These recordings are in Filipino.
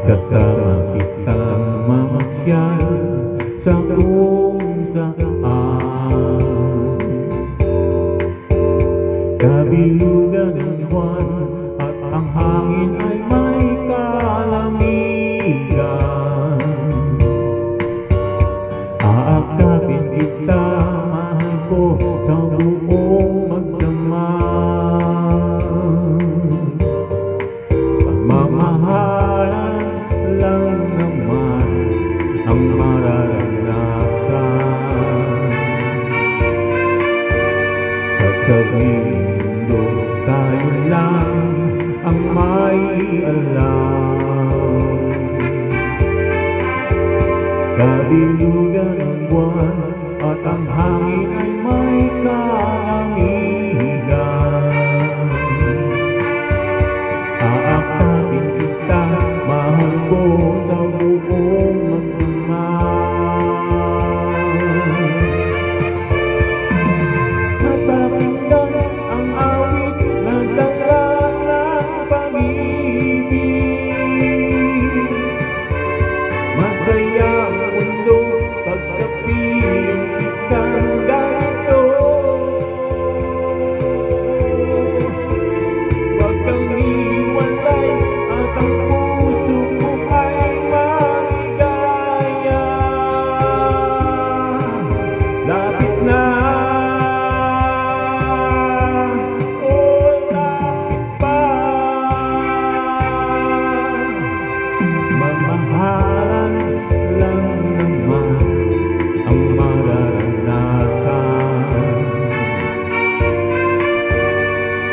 Kasama kitang mamasyal sa kung saan, kabilugan ng buwan at ang hangin ay may kalamigan. Aakapin kita, mahal ko, sa buong magdamag. Pagmamahalan lang naman ang mararanasan. Sasabihin mundo, tayo lang ang may alam. Kabilugan ng buwan at ang hangin ay may kalamigan. Aakapin kita, mahal ko, sa buong magdamag. Napakinggan ang awit ng tangla ng pag-ibig. Masaya ang mundo pagkapiling kitang ganito. Huwag kang iwalay at ang puso ko ay maligaya. Lapit na, oh lapit pa. Mamahalan lang naman ang mararanasan.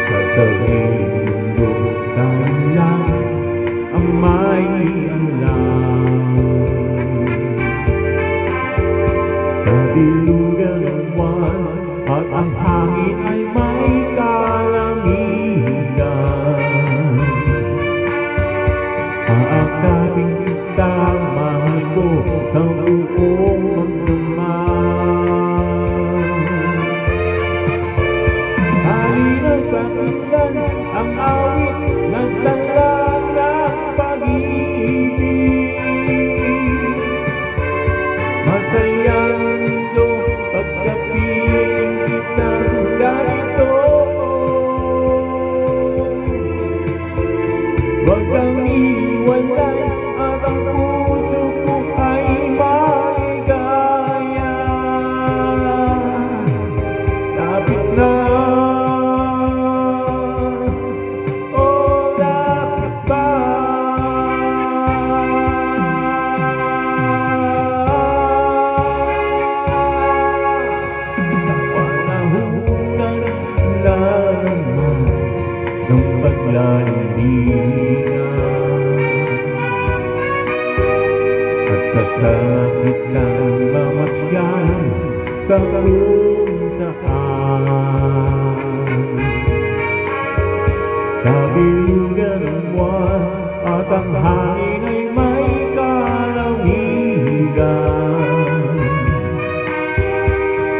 Sasabihin mundo, tayo lang ang may alam. Kabilugan ng buwan at ang hangin ay may kalamigan. Aakapin kita, mahal ko, sa buong magdamag. Halina't pakinggan ang awit ng tangla ng pag-ibig. Masayang mundo pagkapiling kitang ganito. Huwag kang iwalay at ang puso ko ay maligaya. Lapit na, oh lapit pa. Kapanahunan na naman ng paglalambingan. At kasama kitang mamasyal sa kung saan. Kabilugan ng buwan at ang hangin ay may kalamigan.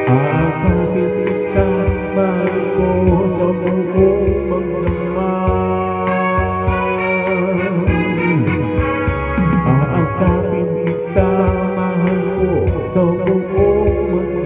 Aakapin kita, mahal ko, sa buong magdamag. Aakapin kita, mahal ko, sa buong magdamag.